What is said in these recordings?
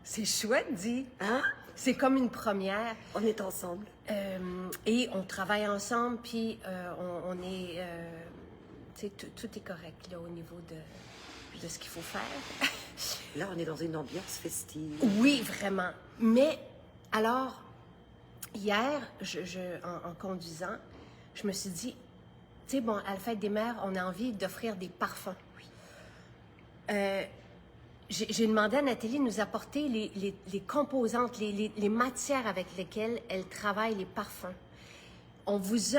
C'est chouette, dit. Hein? C'est comme une première. On est ensemble. Et on travaille ensemble, puis on est... tu sais, tout est correct, là, au niveau de ce qu'il faut faire. Là, on est dans une ambiance festive. Oui, vraiment. Mais, alors, hier, en conduisant, je me suis dit, tu sais, bon, à la fête des mères, on a envie d'offrir des parfums. J'ai demandé à Nathalie de nous apporter les composantes, les matières avec lesquelles elle travaille les parfums.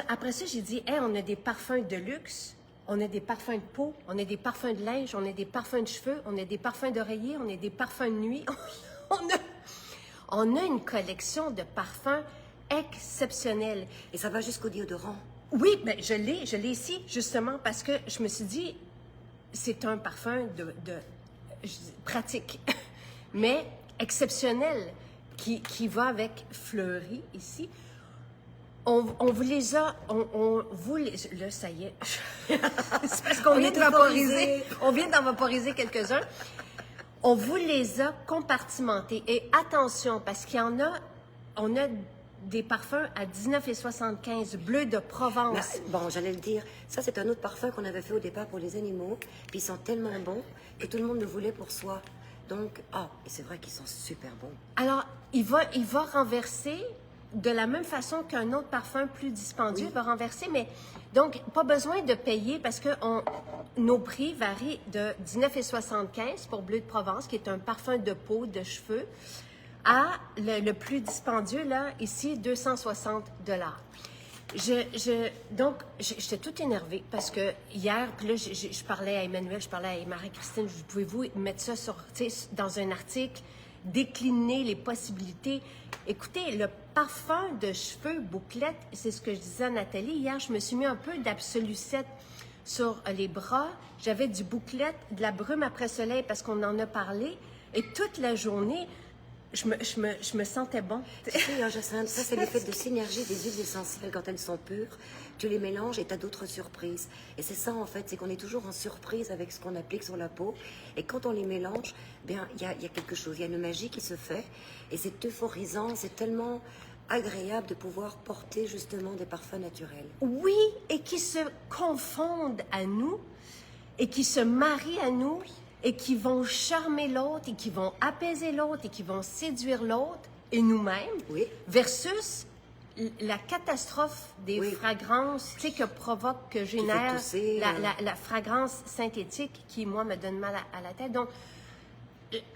Après ça, j'ai dit, hey, on a des parfums de luxe, on a des parfums de peau, on a des parfums de linge, on a des parfums de cheveux, on a des parfums d'oreiller, on a des parfums de nuit. On a une collection de parfums exceptionnelle. Et ça va jusqu'au déodorant. Oui, bien, je l'ai ici, justement, parce que je me suis dit, c'est un parfum pratique, mais exceptionnel, qui va avec fleuri ici. On vous les a, là, ça y est, c'est parce qu'on vient de vaporiser, on vient d'en vaporiser quelques-uns. On vous les a compartimentés. Et attention, parce qu'il y en a, on a des parfums à 19,75 bleu de Provence. Bon, j'allais le dire. Ça, c'est un autre parfum qu'on avait fait au départ pour les animaux. Puis ils sont tellement bons que tout le monde le voulait pour soi. Donc, et c'est vrai qu'ils sont super bons. Alors, il va renverser de la même façon qu'un autre parfum plus dispendieux va renverser, mais donc, pas besoin de payer parce que nos prix varient de 19,75 pour bleu de Provence, qui est un parfum de peau, de cheveux, à le plus dispendieux, là, ici, 260 $. Donc, j'étais toute énervée parce que hier, puis là, je parlais à Emmanuel, je parlais à Marie-Christine, pouvez-vous mettre ça dans un article, décliner les possibilités. Écoutez, le parfum de cheveux bouclette, c'est ce que je disais à Nathalie hier, je me suis mis un peu d'Absolucet sur les bras, j'avais du bouclette, de la brume après soleil parce qu'on en a parlé, et toute la journée, je me sentais bon. Tu sais, Jacinthe, ça, c'est l'effet de synergie des huiles essentielles quand elles sont pures. Tu les mélanges et tu as d'autres surprises. Et c'est ça, en fait, c'est qu'on est toujours en surprise avec ce qu'on applique sur la peau. Et quand on les mélange, bien, il y a quelque chose, il y a une magie qui se fait. Et c'est euphorisant, c'est tellement agréable de pouvoir porter justement des parfums naturels. Oui, et qui se confondent à nous, et qui se marient à nous, et qui vont charmer l'autre, et qui vont apaiser l'autre, et qui vont séduire l'autre, et nous-mêmes, versus la catastrophe des fragrances, tu sais, que génère la fragrance synthétique qui, moi, me donne mal à la tête. Donc,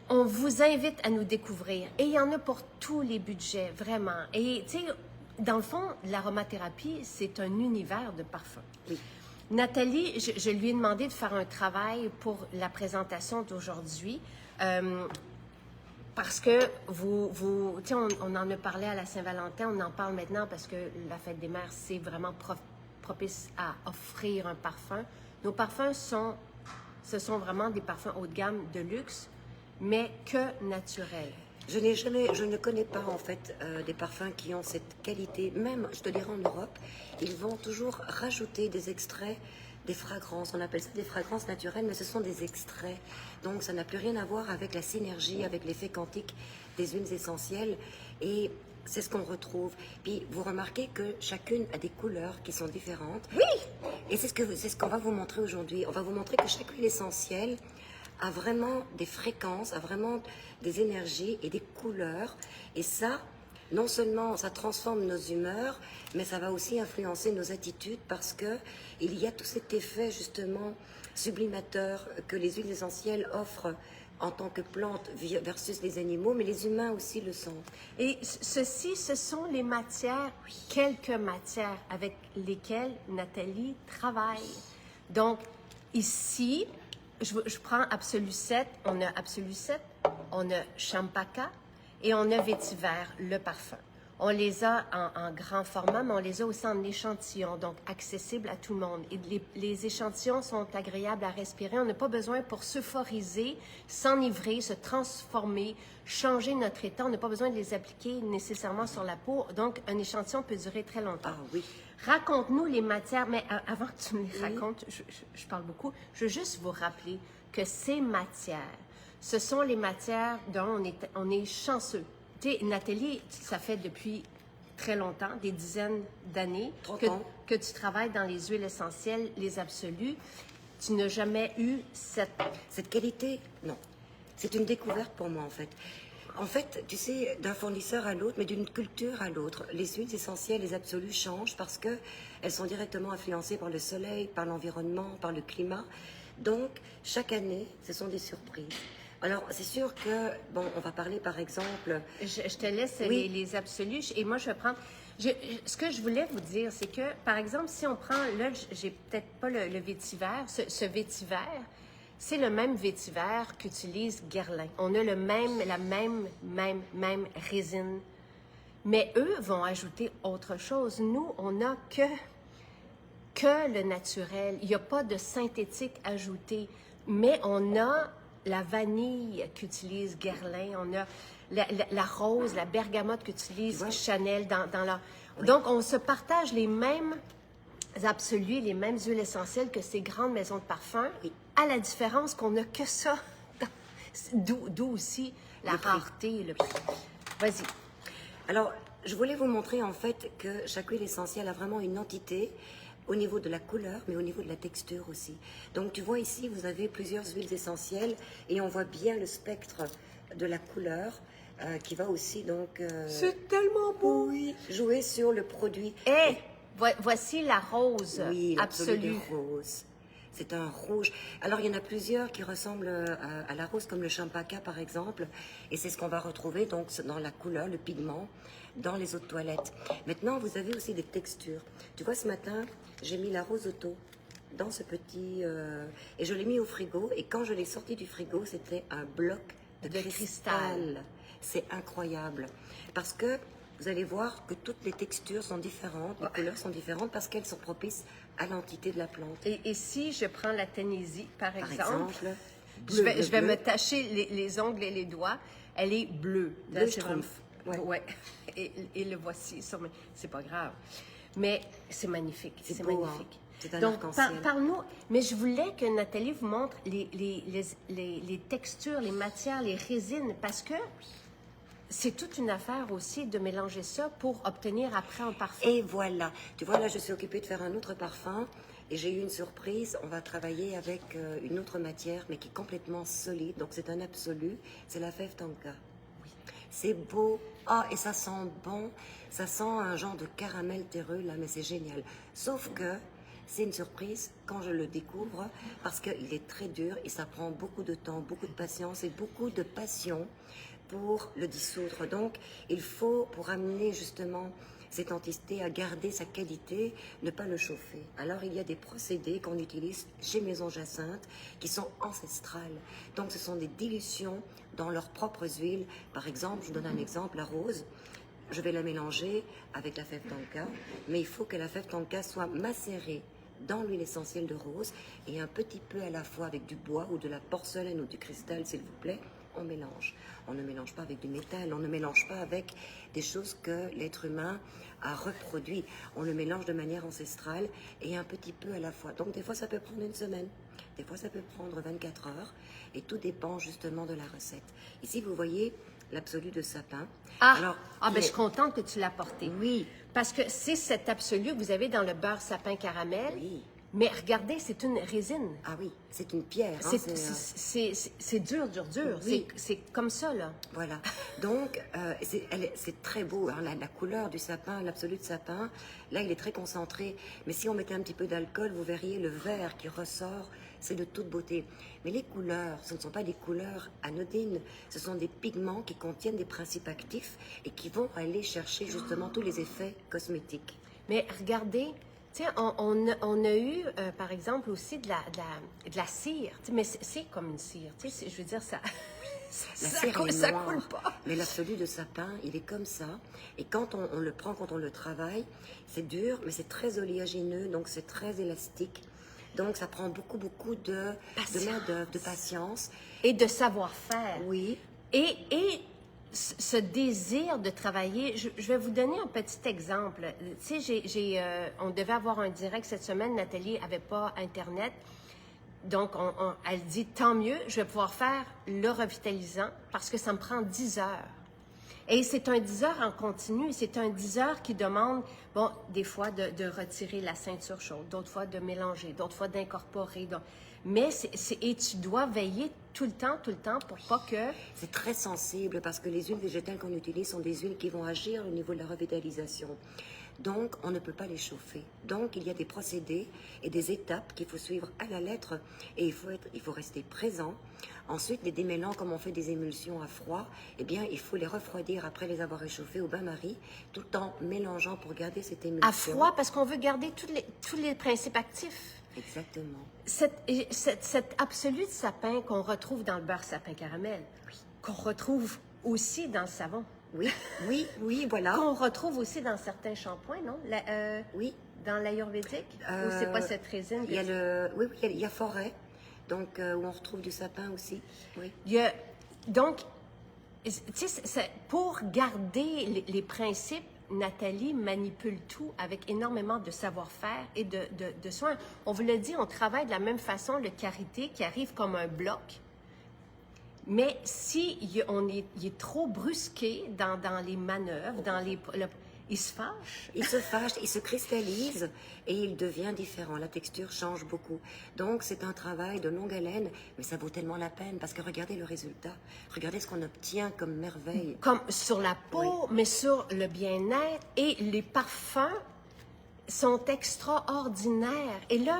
on vous invite à nous découvrir. Et il y en a pour tous les budgets, vraiment. Et, tu sais, dans le fond, l'aromathérapie, c'est un univers de parfums. Oui. Nathalie, je lui ai demandé de faire un travail pour la présentation d'aujourd'hui. Parce que tu sais, on en a parlé à la Saint-Valentin, on en parle maintenant parce que la fête des mères, c'est vraiment propice à offrir un parfum. Nos parfums ce sont vraiment des parfums haut de gamme, de luxe, mais que naturels. Je ne connais pas en fait des parfums qui ont cette qualité. Même, je te dirais en Europe, ils vont toujours rajouter des extraits, des fragrances. On appelle ça des fragrances naturelles, mais ce sont des extraits. Donc ça n'a plus rien à voir avec la synergie, avec l'effet quantique des huiles essentielles. Et c'est ce qu'on retrouve. Puis vous remarquez que chacune a des couleurs qui sont différentes. Oui! Et c'est ce qu'on va vous montrer aujourd'hui. On va vous montrer que chaque huile essentielle a vraiment des fréquences, a vraiment des énergies et des couleurs. Et ça, non seulement ça transforme nos humeurs, mais ça va aussi influencer nos attitudes parce que il y a tout cet effet justement sublimateur que les huiles essentielles offrent en tant que plante versus les animaux, mais les humains aussi le sont. Et ce sont les matières, quelques matières avec lesquelles Nathalie travaille. Donc, ici, je prends Absolucet, on a Absolucet, on a Champaka et on a Vétiver, le parfum. On les a en grand format, mais on les a aussi en échantillon, donc accessibles à tout le monde. Et les échantillons sont agréables à respirer. On n'a pas besoin pour s'euphoriser, s'enivrer, se transformer, changer notre état. On n'a pas besoin de les appliquer nécessairement sur la peau. Donc, un échantillon peut durer très longtemps. Ah oui. Raconte-nous les matières, mais avant que tu me les racontes, je parle beaucoup, je veux juste vous rappeler que ces matières ce sont les matières dont on est chanceux. Tu sais, Nathalie, ça fait depuis très longtemps, des dizaines d'années, 30 ans. que tu travailles dans les huiles essentielles, les absolus. Tu n'as jamais eu Cette qualité, non. C'est une découverte pour moi, en fait. En fait, tu sais, d'un fournisseur à l'autre, mais d'une culture à l'autre, les huiles essentielles, les absolus changent parce que elles sont directement influencées par le soleil, par l'environnement, par le climat. Donc, chaque année, ce sont des surprises. Alors, c'est sûr que, bon, on va parler par exemple... Je te laisse Oui. les absolus et moi, je vais prendre... ce que je voulais vous dire, c'est que, par exemple, si on prend... Là, j'ai peut-être pas le vétiver. Ce vétiver, c'est le même vétiver qu'utilise Guerlain. On a la même résine. Mais eux vont ajouter autre chose. Nous, on n'a que le naturel. Il n'y a pas de synthétique ajouté. Mais on a la vanille qu'utilise Guerlain, on a la rose, la bergamote qu'utilise Chanel dans leur... Oui. Donc, on se partage les mêmes absolus, les mêmes huiles essentielles que ces grandes maisons de parfums, oui. À la différence qu'on n'a que ça. D'où aussi la rareté. Vas-y. Alors, je voulais vous montrer en fait que chaque huile essentielle a vraiment une entité au niveau de la couleur, mais au niveau de la texture aussi. Donc, tu vois ici, vous avez plusieurs huiles essentielles et on voit bien le spectre de la couleur qui va aussi donc... C'est tellement beau! Oui, jouer sur le produit. Et voici la rose oui, absolue. Rose. C'est un rouge. Alors, il y en a plusieurs qui ressemblent à la rose, comme le champaca, par exemple. Et c'est ce qu'on va retrouver donc dans la couleur, le pigment, dans les eaux de toilette. Maintenant, vous avez aussi des textures. Tu vois, ce matin, j'ai mis la rose auto dans ce petit... et je l'ai mis au frigo. Et quand je l'ai sorti du frigo, c'était un bloc de cristal. C'est incroyable. Parce que vous allez voir que toutes les textures sont différentes, les couleurs sont différentes parce qu'elles sont propices à l'entité de la plante. Et si je prends la Tennessee, par exemple bleu, je vais me tacher les ongles et les doigts, elle est bleue. Bleu schtroumpf. Ouais. Et le voici. C'est pas grave. Mais c'est magnifique. C'est magnifique. Hein? C'est un donc, arc-en-ciel. Parle-nous. Mais je voulais que Nathalie vous montre les textures, les matières, les résines, parce que c'est toute une affaire aussi de mélanger ça pour obtenir après un parfum. Et voilà. Tu vois, là, je suis occupée de faire un autre parfum et j'ai eu une surprise. On va travailler avec une autre matière, mais qui est complètement solide. Donc, c'est un absolu. C'est la fève tonka. Oui. C'est beau. Ah, et ça sent bon. Ça sent un genre de caramel terreux, là, mais c'est génial. Sauf que c'est une surprise quand je le découvre parce qu'il est très dur et ça prend beaucoup de temps, beaucoup de patience et beaucoup de passion pour le dissoudre. Donc, il faut, pour amener justement cette entité à garder sa qualité, ne pas le chauffer. Alors, il y a des procédés qu'on utilise chez Maison Jacinthe qui sont ancestrales. Donc, ce sont des dilutions dans leurs propres huiles. Par exemple, je donne un exemple, la rose. Je vais la mélanger avec la fève tonka, mais il faut que la fève tonka soit macérée dans l'huile essentielle de rose et un petit peu à la fois avec du bois ou de la porcelaine ou du cristal, s'il vous plaît. On mélange. On ne mélange pas avec du métal, on ne mélange pas avec des choses que l'être humain a reproduit. On le mélange de manière ancestrale et un petit peu à la fois. Donc des fois ça peut prendre une semaine, des fois ça peut prendre 24 heures et tout dépend justement de la recette. Ici vous voyez l'absolu de sapin. Ben, je suis contente que tu l'as porté. Oui. Parce que c'est cet absolu que vous avez dans le beurre sapin caramel. Oui. Mais regardez, c'est une résine. Ah oui, c'est une pierre. C'est dur. Oui. C'est comme ça, là. Voilà. Donc, c'est très beau. Hein, la couleur du sapin, l'absolu de sapin, là, il est très concentré. Mais si on mettait un petit peu d'alcool, vous verriez le vert qui ressort. C'est de toute beauté. Mais les couleurs, ce ne sont pas des couleurs anodines. Ce sont des pigments qui contiennent des principes actifs et qui vont aller chercher justement tous les effets cosmétiques. Mais regardez... Tu sais, on a eu, par exemple, aussi de la cire. Tu sais, mais c'est comme une cire. Tu sais, je veux dire, ça coule pas. Mais l'absolu de sapin, il est comme ça. Et quand on le prend, quand on le travaille, c'est dur, mais c'est très oléagineux, donc c'est très élastique. Donc, ça prend beaucoup de main-d'œuvre, de patience. Et de savoir-faire. Oui. Et ce désir de travailler, je vais vous donner un petit exemple. Tu sais, on devait avoir un direct cette semaine, Nathalie n'avait pas Internet. Donc, elle dit, tant mieux, je vais pouvoir faire le revitalisant parce que ça me prend 10 heures. Et c'est un 10 heures en continu. C'est un 10 heures qui demande, bon, des fois de retirer la ceinture chaude, d'autres fois de mélanger, d'autres fois d'incorporer. Mais et tu dois veiller tout le temps pour pas que... C'est très sensible parce que les huiles végétales qu'on utilise sont des huiles qui vont agir au niveau de la revitalisation. Donc, on ne peut pas les chauffer. Donc, il y a des procédés et des étapes qu'il faut suivre à la lettre et il faut rester présent. Ensuite, les démêlants, comme on fait des émulsions à froid, eh bien, il faut les refroidir après les avoir réchauffés au bain-marie, tout en mélangeant pour garder cette émulsion. À froid, parce qu'on veut garder tous les principes actifs. Exactement. Cet absolu de sapin qu'on retrouve dans le beurre sapin caramel, qu'on retrouve aussi dans le savon. Oui, voilà. Qu'on retrouve aussi dans certains shampoings, non? Oui. Dans l'ayurvédique? Ou c'est pas cette résine? Il y a forêt, donc où on retrouve du sapin aussi. Oui. Donc, tu sais, pour garder les principes, Nathalie manipule tout avec énormément de savoir-faire et de soins. On vous l'a dit, on travaille de la même façon le karité qui arrive comme un bloc. Mais si il est trop brusqué dans les manœuvres, il se fâche. Il se fâche, il se cristallise et il devient différent. La texture change beaucoup. Donc c'est un travail de longue haleine, mais ça vaut tellement la peine parce que regardez le résultat. Regardez ce qu'on obtient comme merveille. Comme sur la peau, mais sur le bien-être et les parfums sont extraordinaires. Et là,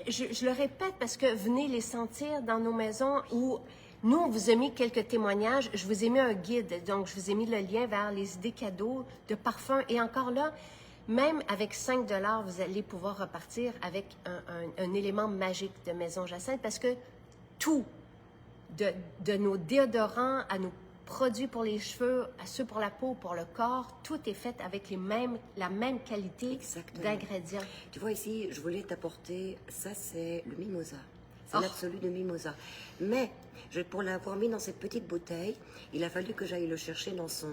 je le répète parce que venez les sentir dans nos maisons où... Nous, on vous a mis quelques témoignages. Je vous ai mis un guide, donc je vous ai mis le lien vers les idées cadeaux de parfums. Et encore là, même avec 5 $, vous allez pouvoir repartir avec un élément magique de Maison Jacinthe parce que tout, de nos déodorants à nos produits pour les cheveux, à ceux pour la peau, pour le corps, tout est fait avec la même qualité d'ingrédients. Tu vois ici, je voulais t'apporter, ça c'est le mimosa. C'est l'absolu de mimosa. Mais pour l'avoir mis dans cette petite bouteille, il a fallu que j'aille le chercher dans son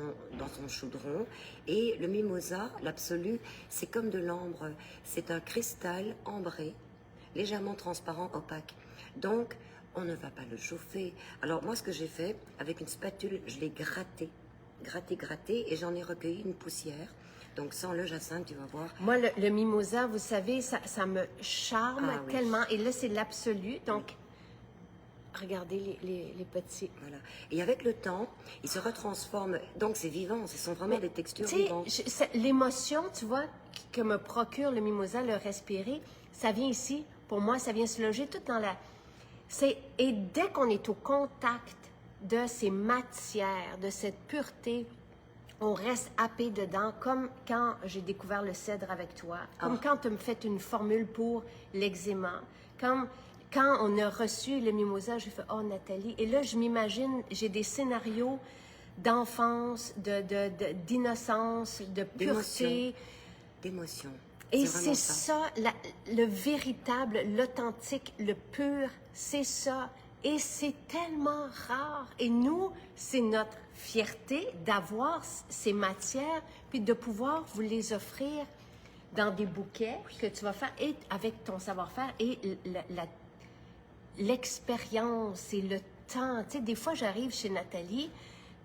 chaudron. Et le mimosa, l'absolu, c'est comme de l'ambre. C'est un cristal ambré, légèrement transparent, opaque. Donc, on ne va pas le chauffer. Alors moi, ce que j'ai fait, avec une spatule, je l'ai gratté, et j'en ai recueilli une poussière. Donc, sans le jacinthe, tu vas voir. Moi, le mimosa, vous savez, ça me charme tellement. Et là, c'est l'absolu. Donc, regardez les petits. Voilà. Et avec le temps, ils se retransforment. Donc, c'est vivant. Ce sont vraiment des textures vivantes. L'émotion, tu vois, que me procure le mimosa, le respirer, ça vient ici. Pour moi, ça vient se loger tout dans la... Et dès qu'on est au contact de ces matières, de cette pureté, on reste happé dedans, comme quand j'ai découvert le cèdre avec toi, comme quand tu me fais une formule pour l'eczéma, comme quand on a reçu le mimosa, j'ai fait « Oh, Nathalie », et là, je m'imagine, j'ai des scénarios d'enfance, d'innocence, de pureté. D'émotion. Et c'est ça, le véritable, l'authentique, le pur, c'est ça. Et c'est tellement rare. Et nous, c'est notre fierté d'avoir ces matières, puis de pouvoir vous les offrir dans des bouquets que tu vas faire et avec ton savoir-faire et l'expérience et le temps. Tu sais, des fois, j'arrive chez Nathalie,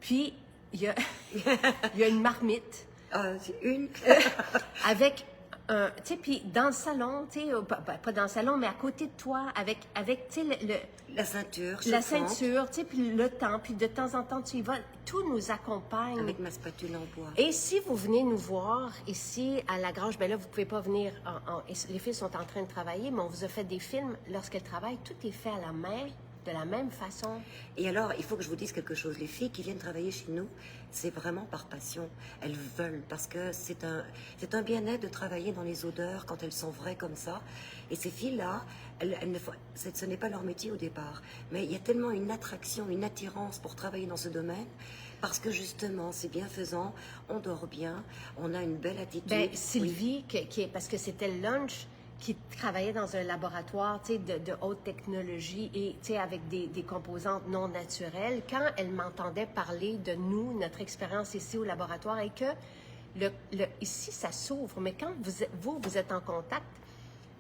puis il y a une marmite. C'est une. Avec... tu sais, puis dans le salon, tu sais, pas dans le salon, mais à côté de toi, avec tu sais, la ceinture, tu sais, puis le temps, puis de temps en temps, tu y vas, tout nous accompagne. Avec ma spatule en bois. Et si vous venez nous voir ici à la Grange, ben là, vous pouvez pas venir, les filles sont en train de travailler, mais on vous a fait des films, lorsqu'elles travaillent, tout est fait à la main, de la même façon. Et alors, il faut que je vous dise quelque chose. Les filles qui viennent travailler chez nous, c'est vraiment par passion. Elles veulent, parce que c'est un bien-être de travailler dans les odeurs quand elles sont vraies comme ça. Et ces filles-là, ce n'est pas leur métier au départ. Mais il y a tellement une attraction, une attirance pour travailler dans ce domaine, parce que justement, c'est bienfaisant, on dort bien, on a une belle attitude. Ben, Sylvie, parce que c'était le lunch, qui travaillait dans un laboratoire de haute technologie et avec des composantes non naturelles, quand elle m'entendait parler de nous, notre expérience ici au laboratoire, et que ici, ça s'ouvre, mais quand vous êtes en contact,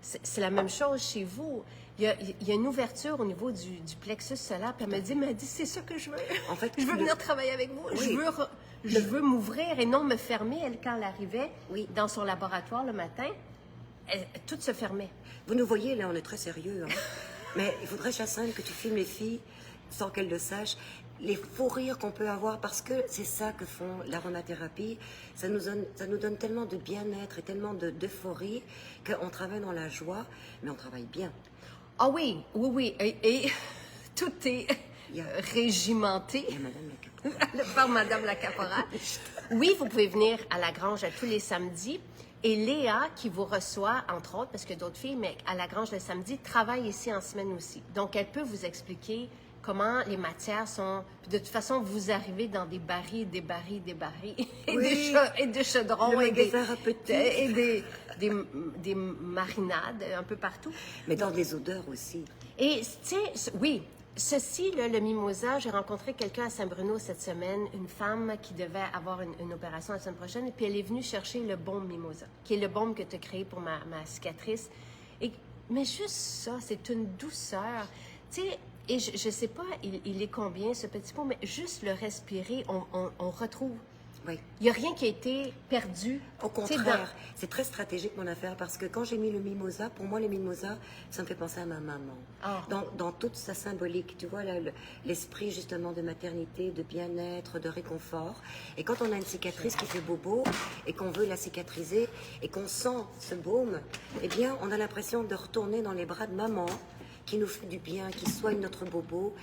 c'est la même chose chez vous. Il y a une ouverture au niveau du plexus solaire. Puis elle m'a dit, c'est ça que je veux. En fait, je veux venir travailler avec vous. Oui. Je veux m'ouvrir et non me fermer. Elle, quand elle arrivait Oui. dans son laboratoire le matin, tout se fermait. Vous nous voyez, là, on est très sérieux. Hein. Mais il faudrait, Jacinthe, que tu filmes les filles, sans qu'elles le sachent, les faux rires qu'on peut avoir, parce que c'est ça que font l'aromathérapie. Ça nous donne tellement de bien-être et tellement d'euphorie qu'on travaille dans la joie, mais on travaille bien. Ah oui, oui, oui. Et tout est régimenté. Il y a Madame la Caporale. Par Madame la Caporale. Oui, vous pouvez venir à la Grange à tous les samedis. Et Léa, qui vous reçoit, entre autres, parce que d'autres filles, mais à la Grange le samedi, travaille ici en semaine aussi. Donc, elle peut vous expliquer comment les matières sont... Puis de toute façon, vous arrivez dans des barils, des barils, des barils, et, Oui. et des chaudrons, Le et des, magasin à petit. et des marinades un peu partout. Mais dans des odeurs aussi. Et, tu sais, oui, ceci, là, le mimosa, j'ai rencontré quelqu'un à Saint-Bruno cette semaine, une femme qui devait avoir une opération la semaine prochaine, et puis elle est venue chercher le baume mimosa, qui est le baume que tu as créé pour ma cicatrice. Mais juste ça, c'est une douceur. Tu sais, et je sais pas, il est combien ce petit pot, mais juste le respirer, on retrouve. Oui. Il n'y a rien qui a été perdu. Au Tu sais, contraire, c'est très stratégique mon affaire parce que quand j'ai mis le mimosa, pour moi le mimosa, ça me fait penser à ma maman. Ah. Dans toute sa symbolique, tu vois, l'esprit justement de maternité, de bien-être, de réconfort. Et quand on a une cicatrice qui fait bobo et qu'on veut la cicatriser et qu'on sent ce baume, eh bien on a l'impression de retourner dans les bras de maman qui nous fait du bien, qui soigne notre bobo.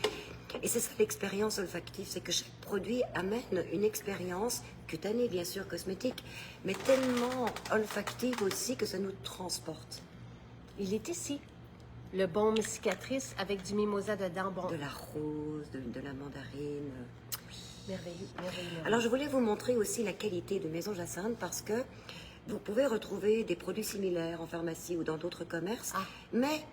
Et c'est ça l'expérience olfactive, c'est que chaque produit amène une expérience cutanée, bien sûr, cosmétique, mais tellement olfactive aussi que ça nous transporte. Il est ici, le baume cicatrice avec du mimosa dedans. Bon, De la rose, de la mandarine. merveilleux, merveilleux. Alors je voulais vous montrer aussi la qualité de Maison Jacinthe parce que vous pouvez retrouver des produits similaires en pharmacie ou dans d'autres commerces, mais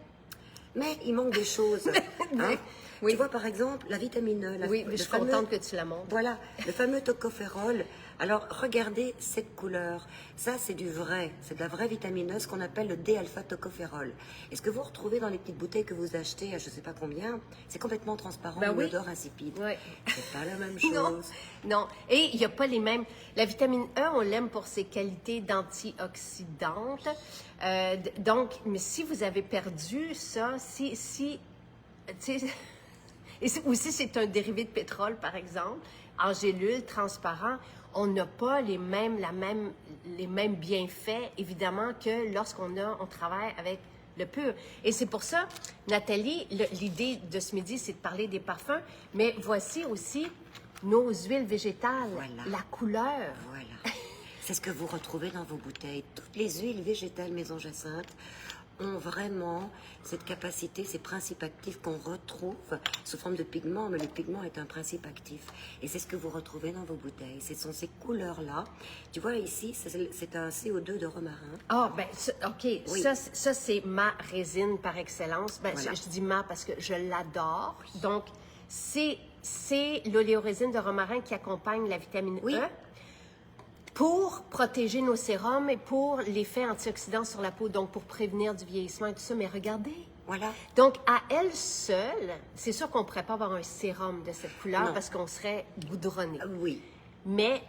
il manque des choses. Hein. Oui. Tu vois par exemple la vitamine E. Oui, mais je suis contente que tu la montres. Voilà, le fameux tocopherol. Alors regardez cette couleur. Ça c'est du vrai, c'est de la vraie vitamine E, ce qu'on appelle le D-alpha-tocopherol. Et ce que vous retrouvez dans les petites bouteilles que vous achetez à je ne sais pas combien, c'est complètement transparent, Ben une oui. odeur insipide. Oui. C'est pas la même chose. Non, non. Et il n'y a pas les mêmes. La vitamine E, on l'aime pour ses qualités d'antioxydante. Donc, mais si vous avez perdu ça, tu sais, ou si c'est un dérivé de pétrole, par exemple, en gélule, transparent, on n'a pas les mêmes bienfaits, évidemment, que on travaille avec le pur. Et c'est pour ça, Nathalie, l'idée de ce midi, c'est de parler des parfums, mais voici aussi nos huiles végétales, Voilà. la couleur. Voilà. C'est ce que vous retrouvez dans vos bouteilles. Toutes les huiles végétales Maison Jacinthe ont vraiment cette capacité, ces principes actifs qu'on retrouve sous forme de pigments, mais le pigment est un principe actif. Et c'est ce que vous retrouvez dans vos bouteilles. Ce sont ces couleurs-là. Tu vois, ici, c'est un CO2 de romarin. Ah, ben, OK. Oui. Ça c'est ma résine par excellence. Ben, Voilà. je dis ma parce que je l'adore. Donc, c'est l'oléorésine de romarin qui accompagne la vitamine Oui. E pour protéger nos sérums et pour l'effet antioxydant sur la peau, donc pour prévenir du vieillissement et tout ça. Mais regardez. Voilà. Donc, à elle seule, c'est sûr qu'on ne pourrait pas avoir un sérum de cette couleur Non. parce qu'on serait goudronné. Oui. Mais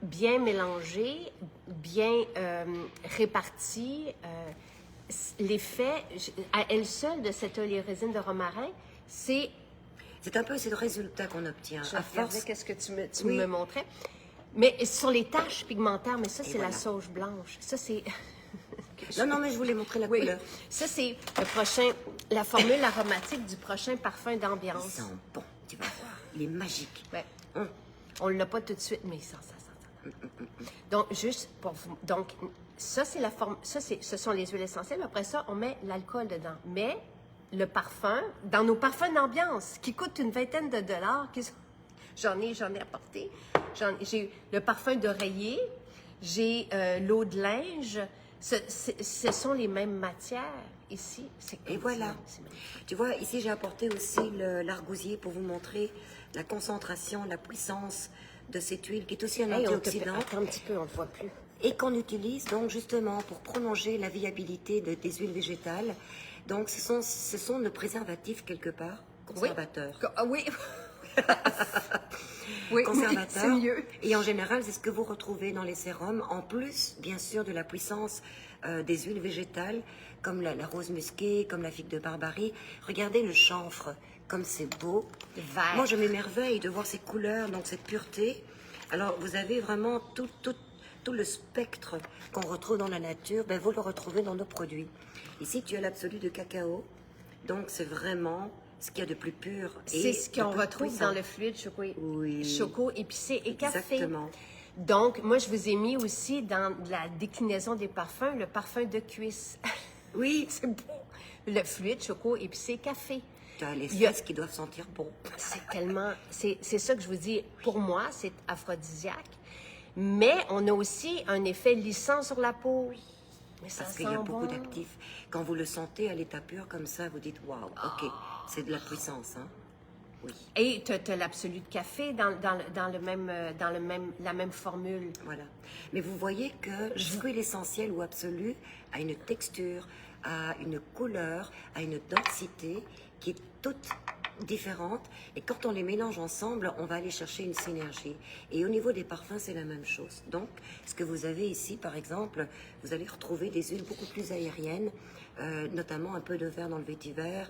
bien mélangé, bien réparti, l'effet à elle seule de cette oléorésine de romarin, c'est... C'est un peu ce résultat qu'on obtient. Je À regardais force. qu'est-ce que tu Oui. me montrais. Mais sur les taches pigmentaires, mais ça, c'est voilà. la sauge blanche. Ça, c'est... Non, mais je voulais montrer la Oui. couleur. Ça, c'est la formule aromatique du prochain parfum Il d'ambiance. sent bon, tu vas voir. Il est magique. Ouais. Hum. On ne l'a pas tout de suite, mais ça. Donc, juste pour vous... Donc, ça, c'est la forme... ce sont les huiles essentielles. Après ça, on met l'alcool dedans. Mais le parfum, dans nos parfums d'ambiance, qui coûtent une vingtaine de dollars, j'en ai apporté. J'ai le parfum d'oreiller, j'ai l'eau de linge. Ce sont les mêmes matières ici. Et voilà. C'est magnifique. Tu vois, ici j'ai apporté aussi l'argousier pour vous montrer la concentration, la puissance de cette huile qui est aussi un Hey, antioxydant. attends un petit peu, on ne le voit plus. et qu'on utilise donc justement pour prolonger la viabilité des huiles végétales. Donc ce sont nos préservatifs quelque part, conservateurs. Oui. Oui, Conservateurs. c'est mieux. Et en général, c'est ce que vous retrouvez dans les sérums, en plus, bien sûr, de la puissance des huiles végétales, comme la rose musquée, comme la figue de Barbarie. Regardez le chanvre, comme c'est beau. Vert. Moi, je m'émerveille de voir ces couleurs, donc cette pureté. Alors, vous avez vraiment tout le spectre qu'on retrouve dans la nature, ben, vous le retrouvez dans nos produits. Ici, tu as l'absolu de cacao, donc c'est vraiment ce qu'il y a de plus pur. C'est ce qu'on retrouve dans le fluide choco épicé et café. Exactement. Donc, moi, je vous ai mis aussi dans la déclinaison des parfums, le parfum de cuisse. Oui. C'est beau. Le fluide choco épicé café. Tu as les fesses qui doivent sentir bon. C'est tellement... C'est ça que je vous dis. Pour moi, c'est aphrodisiaque. Mais on a aussi un effet lissant sur la peau. Mais ça Parce qu'il y a sent beaucoup bon. d'actifs. Quand vous le sentez à l'état pur comme ça, vous dites waouh, ok, c'est de la puissance, hein. Oui. Et tu as l'absolu de café la même formule. Voilà. Mais vous voyez que le fruit essentiel ou absolu a une texture, a une couleur, a une densité qui est toute différente. Et quand on les mélange ensemble, on va aller chercher une synergie. Et au niveau des parfums, c'est la même chose. Donc, ce que vous avez ici, par exemple, vous allez retrouver des huiles beaucoup plus aériennes, notamment un peu de vert dans le vétiver.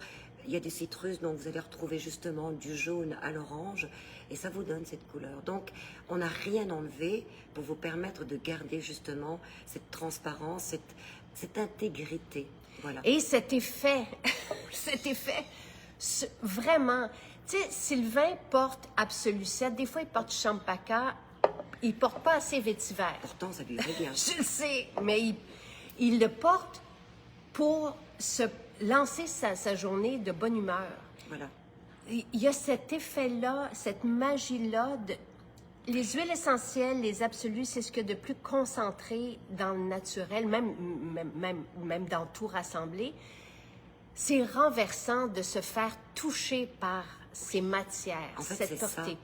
Il y a du citrus, donc vous allez retrouver justement du jaune à l'orange, et ça vous donne cette couleur. Donc, on n'a rien enlevé pour vous permettre de garder justement cette transparence, cette intégrité. Voilà. Et cet effet, vraiment, tu sais, Sylvain porte Absolu 7, des fois il porte Champaca, il porte pas assez vétiver. Pourtant, ça lui va bien. Je le sais, mais il le porte pour se lancer sa journée de bonne humeur. Voilà. Il y a cet effet-là, cette magie-là. Les huiles essentielles, les absolus, c'est ce qu'il y a de plus concentré dans le naturel, même dans tout rassemblé. C'est renversant de se faire toucher par ces matières, En fait, cette c'est ça. portée.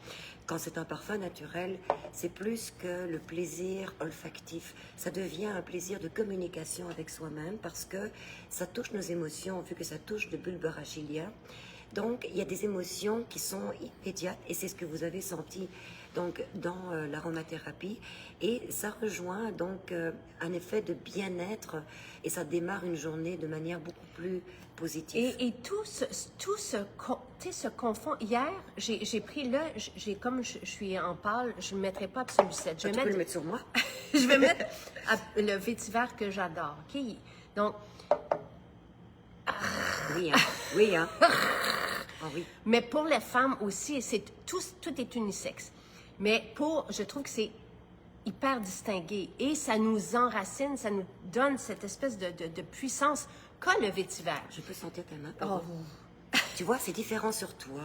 Quand c'est un parfum naturel, c'est plus que le plaisir olfactif. Ça devient un plaisir de communication avec soi-même parce que ça touche nos émotions, vu que ça touche le bulbe rachidien. Donc, il y a des émotions qui sont immédiates et c'est ce que vous avez senti donc, dans l'aromathérapie. Et ça rejoint donc un effet de bien-être et ça démarre une journée de manière beaucoup plus positive. Et tout se confond. Hier, j'ai pris là, comme je suis en pâle, je ne mettrai pas Absolu 7. Tu peux le mettre sur moi? Je vais mettre le vétiver que j'adore. OK? Donc, oui, hein? Oui, hein? Ah oui. mais pour les femmes aussi, tout est unisexe. Mais je trouve que c'est hyper distingué et ça nous enracine, ça nous donne cette espèce de puissance qu'a le vétiver. Je peux sentir ta main, pardon. Tu vois, c'est différent sur toi.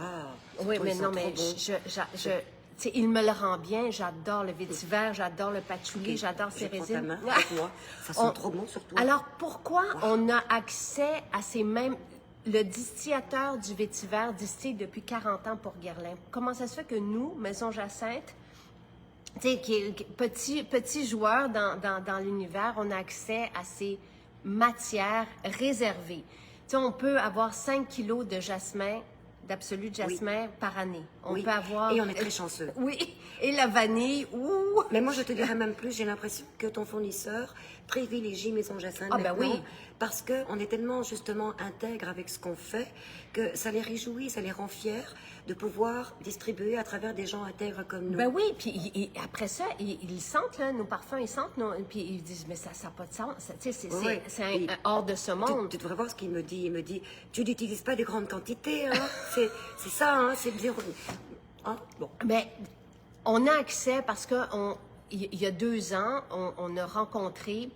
Oui, Toi, mais ils non, sont mais trop bons. tu sais, il me le rend bien. J'adore le vétiver, j'adore le patchouli, Ok, j'adore ces je prends résines. ta main avec moi. Ça sent trop bon sur toi. Alors, pourquoi on a accès à ces mêmes... Le distillateur du vétiver distille depuis 40 ans pour Guerlain. Comment ça se fait que nous, Maison Jacinthe, tu sais, petit joueur dans l'univers, on a accès à ces matières réservées. Tu sais, on peut avoir 5 kilos de jasmin, d'absolu de jasmin par année. On peut avoir... Et on est très chanceux. Oui, et la vanille, ouh! Mais moi, je te dirais même plus, j'ai l'impression que ton fournisseur privilégie Maison Jacinthe Ah, ben maintenant, oui. parce qu'on est tellement justement intègre avec ce qu'on fait que ça les réjouit, ça les rend fiers de pouvoir distribuer à travers des gens intègres comme nous. Ben oui, puis après ça, ils sentent, là, nos parfums, ils sentent, puis ils disent, mais ça n'a pas de sens. Tu sais, Oui. c'est hors de ce monde. Tu devrais voir ce qu'il me dit. Il me dit, tu n'utilises pas de grandes quantités, hein. C'est ça, hein, c'est bien. Hein? Bon. Mais on a accès parce que il y a 2 ans, on a rencontré,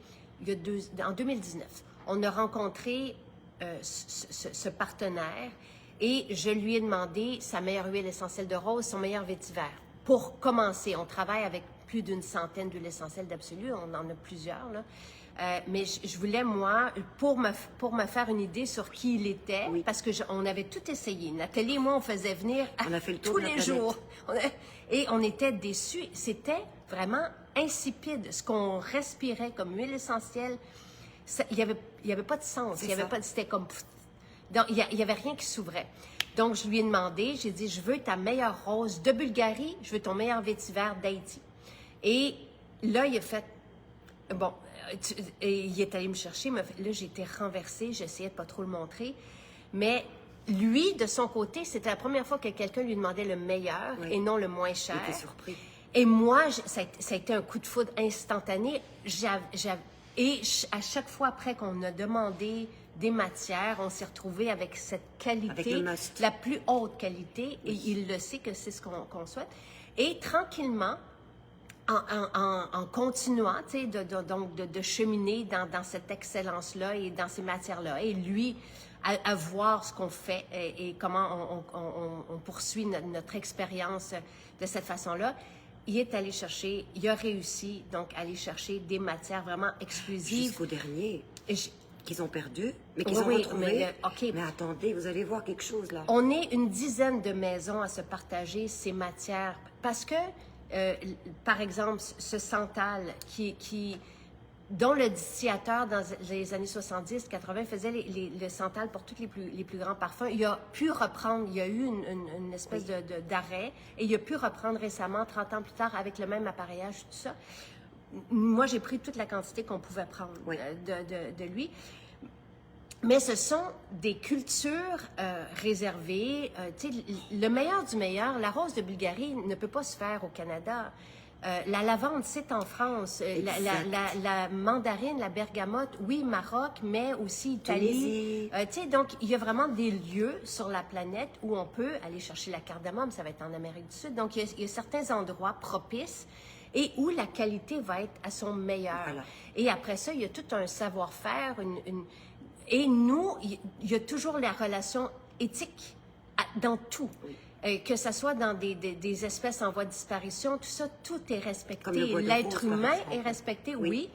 en 2019, on a rencontré ce partenaire et je lui ai demandé sa meilleure huile essentielle de rose, son meilleur vétiver. Pour commencer, on travaille avec plus d'une centaine d'huiles essentielles d'Absolu, on en a plusieurs, là. Mais je voulais, moi, pour me faire une idée sur qui il était, parce que on avait tout essayé. Nathalie et moi, on faisait venir On a fait le tour tous de la les planète. jours. Et on était déçus. C'était vraiment insipide. Ce qu'on respirait comme huile essentielle, il y avait pas de sens. Il y avait pas, c'était comme... Donc, il y avait rien qui s'ouvrait. Donc, je lui ai demandé, j'ai dit, je veux ta meilleure rose de Bulgarie, je veux ton meilleur vétiver d'Haïti. Et là, il a fait, bon, et il est allé me chercher, là, j'ai été renversée, j'essayais de pas trop le montrer, mais lui, de son côté, c'était la première fois que quelqu'un lui demandait le meilleur et non le moins cher. Il était surpris. Et moi, ça a été un coup de foudre instantané. Et à chaque fois après qu'on a demandé des matières, on s'est retrouvé avec cette qualité, la plus haute qualité, et il le sait que c'est ce qu'on souhaite. Et tranquillement, en continuant, tu sais, de cheminer dans cette excellence-là et dans ces matières-là, et lui, à voir ce qu'on fait et comment on poursuit notre expérience de cette façon-là, il est allé chercher, il a réussi, donc, à aller chercher des matières vraiment exclusives. Jusqu'au dernier, qu'ils ont perdu, mais qu'ils ont retrouvé. Mais attendez, vous allez voir quelque chose, là. On est une dizaine de maisons à se partager ces matières, parce que, par exemple, ce santal dont le distillateur, dans les années 70-80, faisait le santal pour tous les plus grands parfums. Il a pu reprendre, il y a eu une espèce d'arrêt, et il a pu reprendre récemment, 30 ans plus tard, avec le même appareillage, tout ça. Moi, j'ai pris toute la quantité qu'on pouvait prendre de lui. Mais ce sont des cultures réservées. Tu sais, le meilleur du meilleur, la rose de Bulgarie ne peut pas se faire au Canada. La lavande, c'est en France. La mandarine, la bergamote, oui, Maroc, mais aussi Italie. Tu sais, donc, il y a vraiment des lieux sur la planète où on peut aller chercher la cardamome. Ça va être en Amérique du Sud. Donc, il y a certains endroits propices et où la qualité va être à son meilleur. Voilà. Et après ça, il y a tout un savoir-faire, et nous, il y a toujours la relation éthique dans tout. Oui. Que ce soit dans des espèces en voie de disparition, tout ça, tout est respecté. L'être humain est respecté, oui.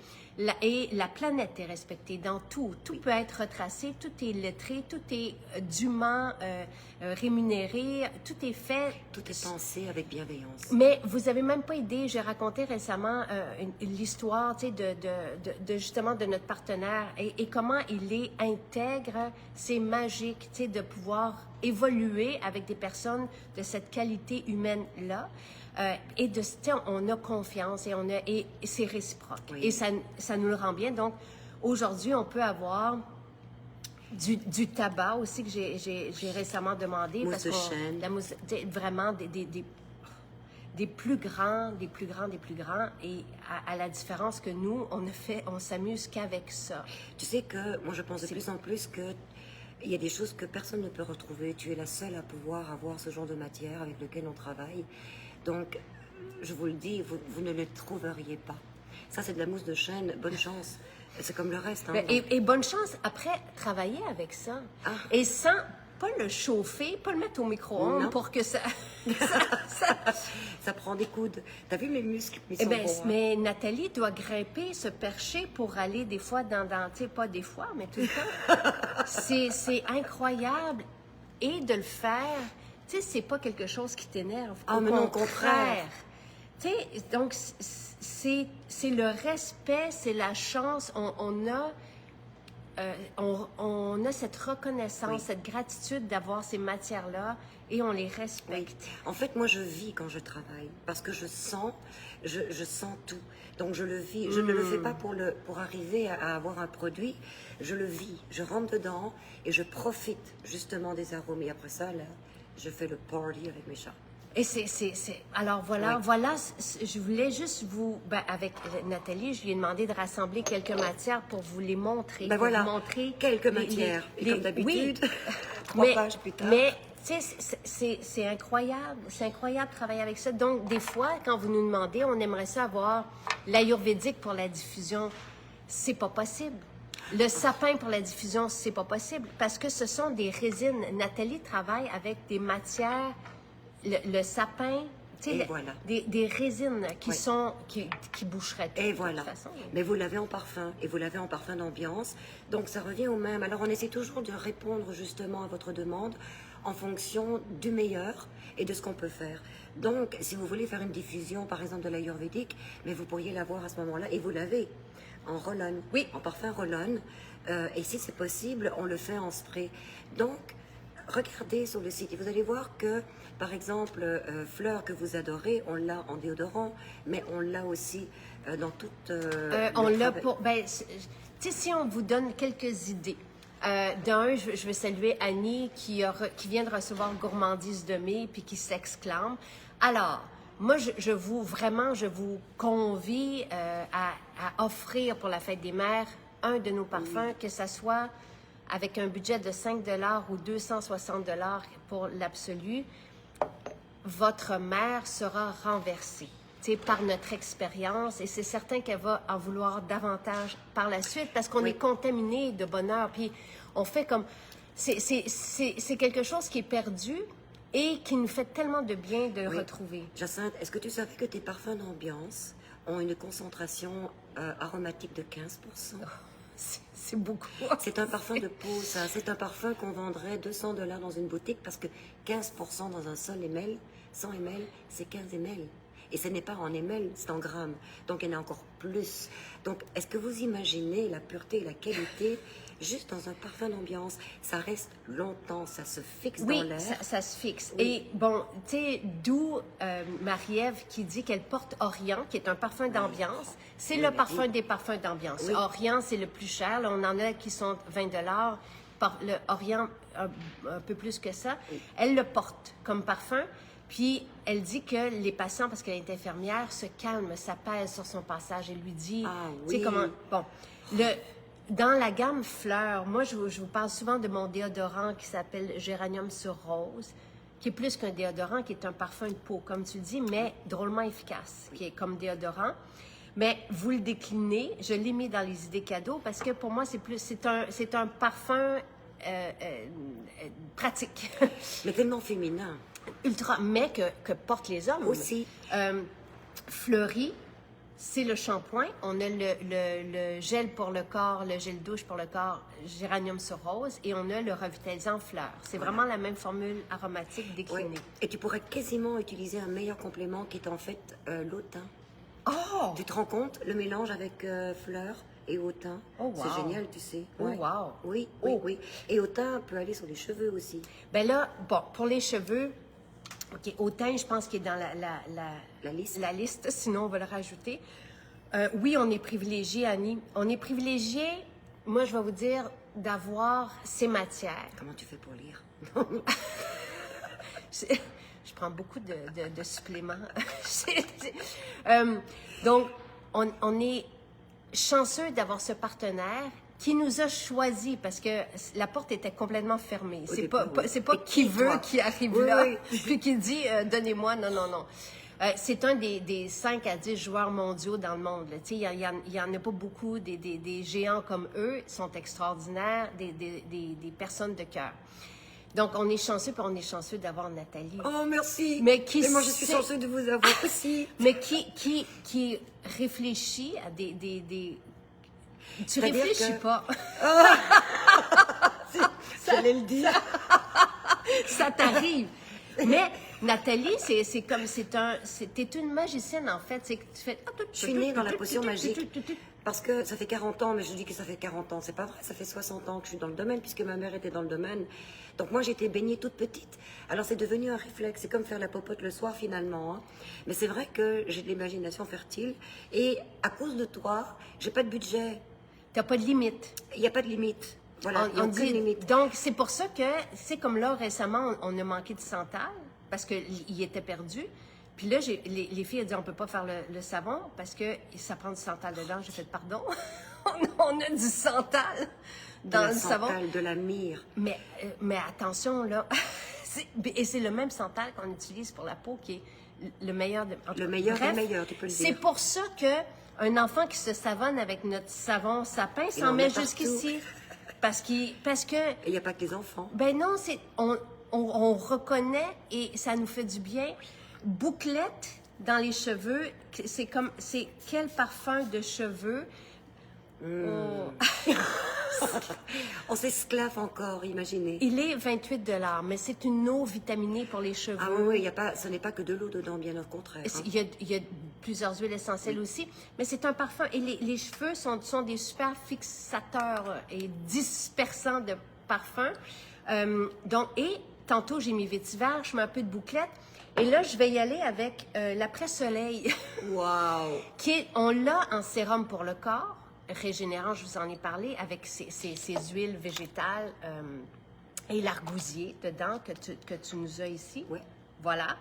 Et la planète est respectée dans tout. Tout peut être retracé, tout est lettré, tout est dûment rémunéré, tout est fait. Tout est pensé avec bienveillance. Mais vous n'avez même pas idée, j'ai raconté récemment l'histoire, tu sais, justement de notre partenaire et comment il est intègre. C'est magique, tu sais, de pouvoir évoluer avec des personnes de cette qualité humaine-là. Et on a confiance et c'est réciproque. Oui. Et ça nous le rend bien. Donc, aujourd'hui, on peut avoir du tabac aussi que j'ai récemment demandé. Mousse de chêne. Vraiment des plus grands. Et à la différence que nous, on s'amuse qu'avec ça. Tu sais que moi, je pense de plus en plus que il y a des choses que personne ne peut retrouver. Tu es la seule à pouvoir avoir ce genre de matière avec lequel on travaille. Donc, je vous le dis, vous ne le trouveriez pas. Ça, c'est de la mousse de chêne. Bonne chance. C'est comme le reste. Hein, et bonne chance après travailler avec ça. Ah. Et sans pas le chauffer, pas le mettre au micro-ondes pour que ça... Ça prend des coudes. T'as vu mes muscles? Mais Nathalie doit grimper, se percher pour aller des fois tu sais, pas des fois, mais tout le temps. C'est incroyable. Et de le faire... Tu sais, c'est pas quelque chose qui t'énerve. Ah, mais non, au contraire. Tu sais, donc, c'est le respect, c'est la chance. On a cette reconnaissance, cette gratitude d'avoir ces matières-là et on les respecte. Oui. En fait, moi, je vis quand je travaille parce que je sens tout. Donc, je le vis. Je ne le fais pas pour arriver à avoir un produit. Je le vis. Je rentre dedans et je profite justement des arômes. Et après ça, là, je fais le party avec mes chats. Et alors voilà, je voulais juste avec Nathalie, je lui ai demandé de rassembler quelques matières pour vous les montrer. Ben voilà, vous montrer quelques matières. Et comme d'habitude, 3 pages plus tard. Mais, tu sais, c'est incroyable. C'est incroyable de travailler avec ça. Donc, des fois, quand vous nous demandez, on aimerait ça avoir l'ayurvédique pour la diffusion. C'est pas possible. Le sapin pour la diffusion, c'est pas possible parce que ce sont des résines. Nathalie travaille avec des matières, le sapin, tu sais, des résines qui boucheraient tout, et voilà. De toute façon. Mais vous l'avez en parfum et vous l'avez en parfum d'ambiance, donc ça revient au même. Alors on essaie toujours de répondre justement à votre demande en fonction du meilleur et de ce qu'on peut faire. Donc, si vous voulez faire une diffusion, par exemple, de l'ayurvédique, mais vous pourriez l'avoir à ce moment-là, et vous l'avez, en roll-on, Oui. en parfum roll-on. Et si c'est possible, on le fait en spray. Donc, regardez sur le site et vous allez voir que, par exemple, Fleur que vous adorez, on l'a en déodorant, mais on l'a aussi dans toute... On l'a pour... Ben, tu sais, si on vous donne quelques idées. D'un, je veux saluer Annie qui vient de recevoir Gourmandise de mai puis qui s'exclame. Alors, moi, je vous convie à offrir pour la fête des mères un de nos parfums, que ça soit avec un budget de 5 $ ou 260 $ pour l'absolu. Votre mère sera renversée par notre expérience et c'est certain qu'elle va en vouloir davantage par la suite parce qu'on est contaminé de bonheur. Puis on fait comme... C'est quelque chose qui est perdu et qui nous fait tellement de bien de retrouver. Jacinthe, est-ce que tu savais que tes parfums d'ambiance ont une concentration aromatique de 15%? C'est beaucoup. C'est un parfum de peau, ça. C'est un parfum qu'on vendrait 200 $ dans une boutique parce que 15% dans un seul ml, 100 ml, c'est 15 ml. Et ce n'est pas en ml, c'est en grammes. Donc, il y en a encore plus. Donc, est-ce que vous imaginez la pureté et la qualité juste dans un parfum d'ambiance? Ça reste longtemps, ça se fixe dans l'air. Oui, ça se fixe. Oui. Et bon, tu sais, d'où Marie-Ève qui dit qu'elle porte Orient, qui est un parfum d'ambiance. C'est le parfum des parfums d'ambiance. Oui. Orient, c'est le plus cher. Là, on en a qui sont 20 $. Le Orient, un peu plus que ça. Oui. Elle le porte comme parfum. Puis, elle dit que les patients, parce qu'elle est infirmière, se calment, s'apaisent sur son passage. Elle lui dit, tu sais comment... Bon, dans la gamme Fleurs, moi, je vous parle souvent de mon déodorant qui s'appelle Géranium sur rose, qui est plus qu'un déodorant, qui est un parfum de peau, comme tu le dis, mais drôlement efficace, qui est comme déodorant. Mais vous le déclinez, je l'ai mis dans les idées cadeaux parce que pour moi, c'est un parfum pratique. Mais tellement féminin. Ultra, mais que portent les hommes. Aussi. Fleuri, c'est le shampoing. On a le gel pour le corps, le gel douche pour le corps, géranium sur rose, et on a le revitalisant fleur. C'est vraiment la même formule aromatique déclinée. Oui. Et tu pourrais quasiment utiliser un meilleur complément qui est en fait l'eau de thym. Oh! Tu te rends compte, le mélange avec fleurs et au thym, Oh, wow. c'est génial, tu sais. Oh, wow. Oui, Oh. oui. Et au thym peut aller sur les cheveux aussi. Ben là, bon, pour les cheveux, OK, au thym, je pense qu'il est dans La liste. Sinon on va le rajouter. Oui, on est privilégié, Annie. On est privilégié, moi, je vais vous dire, d'avoir ces matières. Comment tu fais pour lire? Je prends beaucoup de suppléments. Donc, on est chanceux d'avoir ce partenaire qui nous a choisis parce que la porte était complètement fermée. C'est pas qui veut toi? qui arrive Oui, là oui. puis qui dit donnez-moi. Non, non, non. C'est un des 5 à 10 joueurs mondiaux dans le monde. Il y en a pas beaucoup. Des géants comme eux sont extraordinaires, des personnes de cœur. Donc, on est chanceux, puis on est chanceux d'avoir Nathalie. Oh, merci. Mais Et moi, je suis chanceux de vous avoir aussi. Mais qui réfléchit à des... Tu C'est-à-dire réfléchis que- pas. J'allais le dire. Ça t'arrive. Mais Nathalie, t'es une magicienne, en fait. C'est que tu fais... Je suis née dans la potion magique. Parce que ça fait 40 ans, mais je dis que ça fait 40 ans, c'est pas vrai, ça fait 60 ans que je suis dans le domaine, puisque ma mère était dans le domaine. Donc moi, j'ai été baignée toute petite. Alors c'est devenu un réflexe, c'est comme faire la popote le soir finalement. Hein. Mais c'est vrai que j'ai de l'imagination fertile, et à cause de toi, j'ai pas de budget. T'as pas de limite. Il n'y a pas de limite. Voilà, il n'y a aucune limite. Donc, c'est pour ça que, c'est comme là, récemment, on a manqué de santal, parce qu'il était perdu. Puis là, les filles ont dit, on peut pas faire le savon, parce que ça prend du santal dedans. J'ai fait, pardon, on a du santal dans le savon. De la myrrhe. Mais attention, là, et c'est le même santal qu'on utilise pour la peau, qui est le meilleur. Le meilleur Bref, des meilleurs, tu peux le dire. C'est pour ça que un enfant qui se savonne avec notre savon sapin s'en met jusqu'ici. Parce que... Et il n'y a pas que les enfants. Ben non, on reconnaît et ça nous fait du bien. Bouclette dans les cheveux, c'est quel parfum de cheveux? Oh. On s'esclave encore, imaginez. Il est 28 $, mais c'est une eau vitaminée pour les cheveux. Ah oui, ce n'est pas que de l'eau dedans, bien au contraire. Hein. Il y a plusieurs huiles essentielles aussi, mais c'est un parfum. Et les cheveux sont des super fixateurs et dispersants de parfums. Et tantôt, j'ai mis vétiver, je mets un peu de bouclette. Et là, je vais y aller avec l'après-soleil. Wow! On l'a en sérum pour le corps, régénérant, je vous en ai parlé, avec ces huiles végétales et l'argousier dedans que tu nous as ici. Oui. Voilà.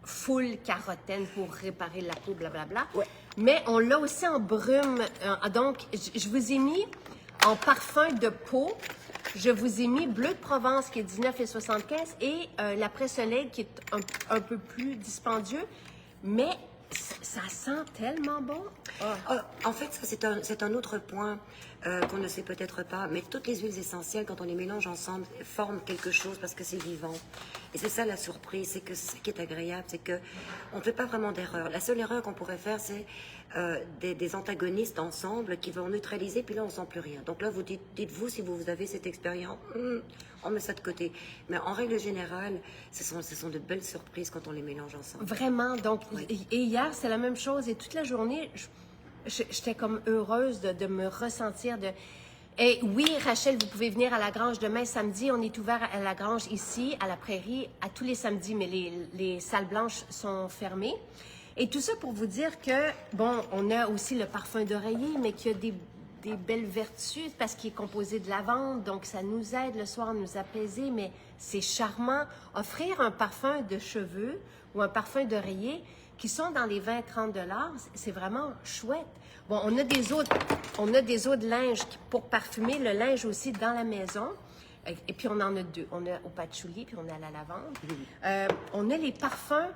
Full carotène pour réparer la peau, blablabla. Ouais. Mais on l'a aussi en brume. Donc, je vous ai mis en parfum de peau. Je vous ai mis Bleu de Provence qui est 19,75 et l'après-soleil qui est un peu plus dispendieux. Mais ça sent tellement bon. En fait, ça, c'est un autre point qu'on ne sait peut-être pas, mais toutes les huiles essentielles, quand on les mélange ensemble, forment quelque chose parce que c'est vivant. Et c'est ça la surprise, c'est que ce qui est agréable, c'est que on ne fait pas vraiment d'erreur. La seule erreur qu'on pourrait faire, c'est des antagonistes ensemble qui vont neutraliser, puis là, on ne sent plus rien. Donc là, vous dites-vous si vous avez cette expérience, on met ça de côté. Mais en règle générale, ce sont de belles surprises quand on les mélange ensemble. Vraiment. Donc, Oui. Et hier, c'est la même chose. Et toute la journée, j'étais comme heureuse de me ressentir de... Et oui, Rachel, vous pouvez venir à la grange demain samedi. On est ouvert à la grange ici, à la prairie, à tous les samedis, mais les salles blanches sont fermées. Et tout ça pour vous dire que, bon, on a aussi le parfum d'oreiller, mais qui a des belles vertus parce qu'il est composé de lavande, donc ça nous aide le soir à nous apaiser, mais c'est charmant. Offrir un parfum de cheveux ou un parfum d'oreiller qui sont dans les 20-30 $, c'est vraiment chouette. Bon, on a des eaux de linge pour parfumer le linge aussi dans la maison. Et puis, on en a deux. On a au patchouli, puis on a la lavande. On a les parfums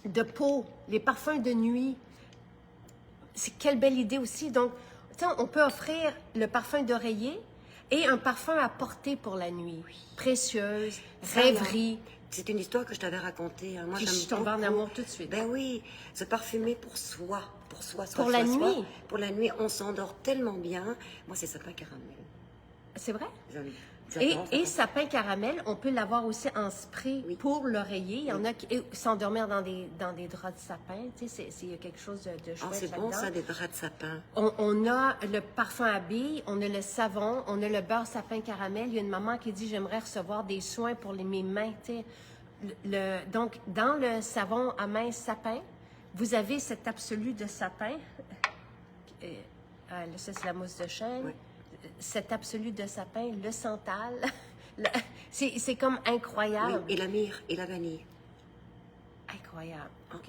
de peau, les parfums de nuit. C'est quelle belle idée aussi. Donc, on peut offrir le parfum d'oreiller et un parfum à porter pour la nuit. Précieuse, rêverie. C'est une histoire que je t'avais racontée. Hein. Moi, Puis je j'aime suis tombée en beaucoup. amour tout de suite. Ben oui, se parfumer pour soi. Pour la nuit. Pour la nuit, on s'endort tellement bien. Moi, c'est sapin caramel. C'est vrai? J'adore Et sapin caramel, on peut l'avoir aussi en spray Oui. pour l'oreiller. Il y en a qui s'endormir dans des draps de sapin. Tu sais, il y a quelque chose de chouette c'est bon, là-dedans. ça, des draps de sapin. On a le parfum à billes, on a le savon, on a le beurre sapin caramel. Il y a une maman qui dit « J'aimerais recevoir des soins pour mes mains. » Donc, dans le savon à main sapin, vous avez cet absolu de sapin. Ça, c'est la mousse de chêne. Oui. Cet absolu de sapin, le santal. C'est comme incroyable. Oui, et la myrrhe et la vanille. Incroyable. Ok.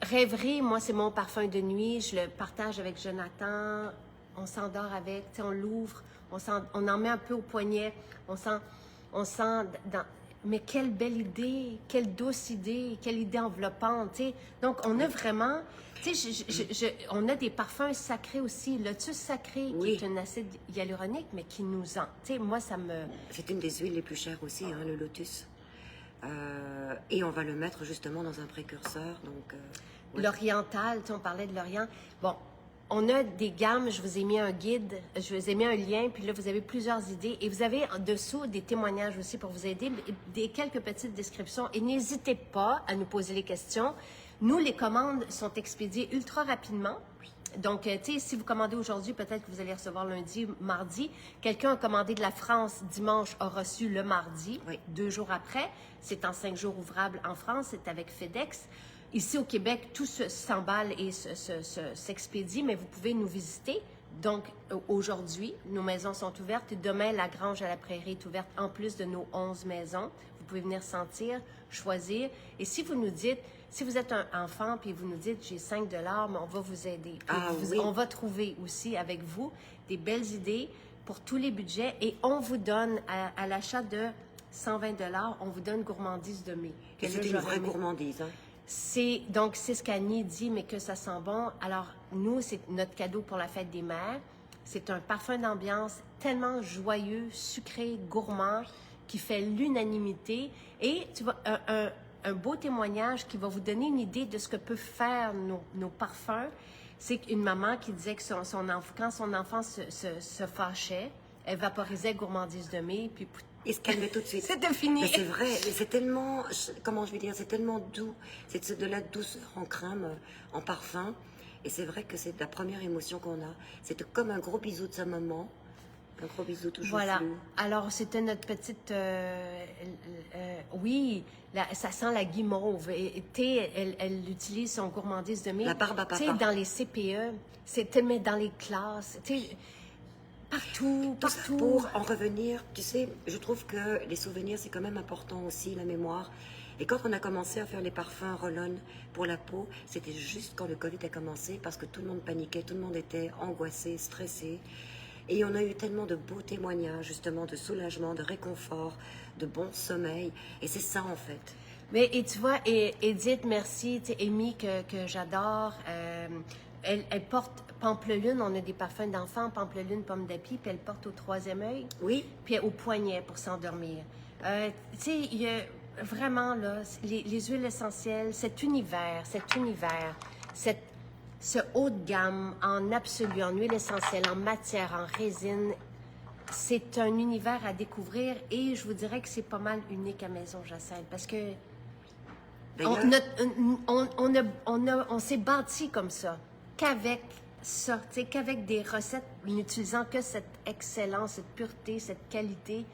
Rêverie, moi, c'est mon parfum de nuit. Je le partage avec Jonathan. On s'endort avec, on l'ouvre, on en met un peu au poignet. On sent mais quelle belle idée, quelle douce idée, quelle idée enveloppante, tu sais. Donc, on a vraiment, tu sais, on a des parfums sacrés aussi. Lotus sacré, Oui. qui est un acide hyaluronique, mais qui nous tu sais, moi, ça me... C'est une des huiles les plus chères aussi, hein, le lotus. Et on va le mettre justement dans un précurseur. Donc, ouais. L'oriental, tu sais, on parlait de l'Orient. Bon, on a des gammes, je vous ai mis un guide, je vous ai mis un lien, puis là, vous avez plusieurs idées. Et vous avez en dessous des témoignages aussi pour vous aider, quelques petites descriptions. Et n'hésitez pas à nous poser les questions. Nous, les commandes sont expédiées ultra rapidement. Donc, tu sais, si vous commandez aujourd'hui, peut-être que vous allez recevoir lundi, mardi. Quelqu'un a commandé de la France dimanche, a reçu le mardi, Oui. 2 jours après. C'est en 5 jours ouvrables en France, c'est avec FedEx. Ici, au Québec, tout s'emballe et s'expédie, mais vous pouvez nous visiter. Donc, aujourd'hui, nos maisons sont ouvertes. Demain, la Grange à la Prairie est ouverte en plus de nos 11 maisons. Vous pouvez venir sentir, choisir. Et si vous nous dites, si vous êtes un enfant puis vous nous dites, j'ai 5 $, mais on va vous aider. Oui. On va trouver aussi avec vous des belles idées pour tous les budgets. Et on vous donne, à l'achat de 120 $, on vous donne gourmandise de mai. Et c'est une vraie gourmandise. Hein. Donc, c'est ce qu'Annie dit, mais que ça sent bon. Alors, nous, c'est notre cadeau pour la fête des mères. C'est un parfum d'ambiance tellement joyeux, sucré, gourmand, qui fait l'unanimité. Et tu vois, un beau témoignage qui va vous donner une idée de ce que peuvent faire nos parfums. c'est une maman qui disait que quand son enfant se fâchait, elle vaporisait gourmandise de mai, puis Il se calmait tout de suite. c'était fini. Mais c'est vrai, mais c'est tellement, comment je vais dire, c'est tellement doux. C'est de la douceur en crème, en parfum. Et c'est vrai que c'est la première émotion qu'on a. C'était comme un gros bisou de sa maman. Un gros bisou toujours Voilà. flou. Alors, c'était notre petite... oui, ça sent la guimauve. Et, elle utilise son gourmandise de mai. La barbe à papa. Tu sais, dans les CPE, c'était mais dans les classes, tu sais, partout, Tout ça partout. pour en revenir, tu sais, je trouve que les souvenirs, c'est quand même important aussi, la mémoire. Et quand on a commencé à faire les parfums Roll-On pour la peau, c'était juste quand le Covid a commencé, parce que tout le monde paniquait, tout le monde était angoissé, stressé. Et on a eu tellement de beaux témoignages, justement, de soulagement, de réconfort, de bon sommeil. Et c'est ça, en fait. Mais et tu vois, Edith, merci, tu sais, Amy, que j'adore, elle porte Pampelune, on a des parfums d'enfants, Pampelune, pomme d'api, puis elle porte au troisième œil, Oui, puis au poignet pour s'endormir. Tu sais, il y a vraiment, là, les huiles essentielles, cet univers, ce haut de gamme en absolu, en huile essentielle, en matière, en résine, c'est un univers à découvrir et je vous dirais que c'est pas mal unique à Maison Jacinthe parce que d'ailleurs, on s'est bâti comme ça, qu'avec ça, tu sais, qu'avec des recettes, n'utilisant que cette excellence, cette pureté, cette qualité.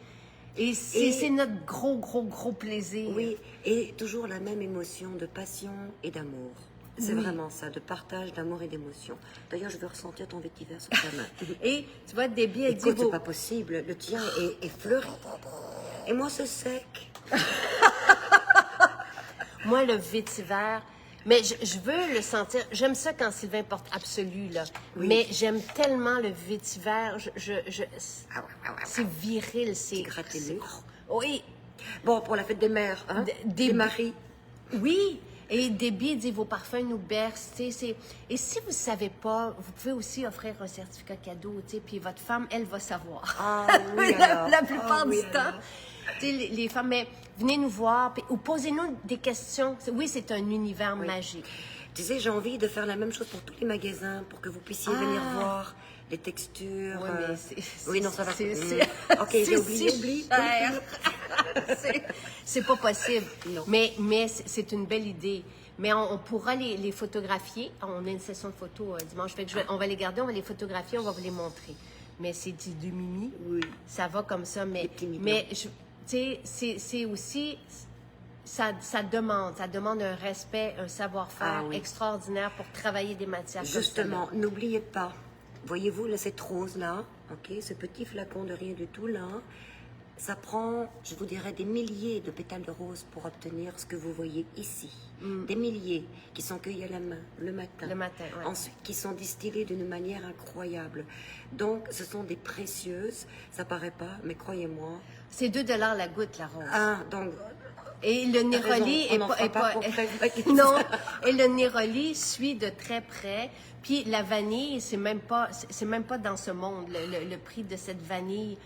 Et c'est notre gros plaisir. oui, et toujours la même émotion de passion et d'amour. C'est Oui. vraiment ça, de partage, d'amour et d'émotion. D'ailleurs, je veux ressentir ton vétiver sur ta main. Et tu vois, Debbie, elle dit... Écoute, c'est pas possible. Le tien est fleuri. Et moi, c'est sec. Moi, le vétiver, mais je veux le sentir. J'aime ça quand Sylvain porte absolu, là. Oui. Mais j'aime tellement le vétiver. C'est viril, c'est... gratter le mur. Oui, Bon, pour la fête des mères, hein? Des- Des maris. oui. Et Debbie dit, vos parfums nous bercent, tu sais. Et si vous ne savez pas, vous pouvez aussi offrir un certificat cadeau, tu sais, puis votre femme, elle va savoir. Ah oui, la alors. plupart Ah oui, du temps. alors. Tu sais, les femmes, mais venez nous voir, ou posez-nous des questions. Oui, c'est un univers magique. Tu sais, j'ai envie de faire la même chose pour tous les magasins, pour que vous puissiez venir voir les textures. Oui, mais Oui, non, ça va. Ok, c'est j'ai oublié, si oublie. cher. C'est pas possible. Non. Mais c'est une belle idée. Mais on pourra les photographier. On a une session de photos dimanche. Fait que on va les garder, on va les photographier, on va vous les montrer. Mais c'est du mimi. Oui. Ça va comme ça. Des petits mignons. Mais tu sais, c'est aussi... Ça demande un respect, un savoir-faire Ah oui. extraordinaire pour travailler des matières comme Justement, n'oubliez pas, voyez-vous, là, cette rose-là, ok, ce petit flacon de rien du tout, là, ça prend, je vous dirais, des milliers de pétales de rose pour obtenir ce que vous voyez ici. Des milliers qui sont cueillis à la main le matin. Le matin, ouais. Ensuite, qui sont distillés d'une manière incroyable. Donc, ce sont des précieuses, ça paraît pas, mais croyez-moi. C'est 2 $ la goutte, la rose. Ah, donc, Et le Néroli raison, on n'en fera pas pour prévenir. non, et le Néroli suit de très près. Puis la vanille, c'est même pas dans ce monde le prix de cette vanille.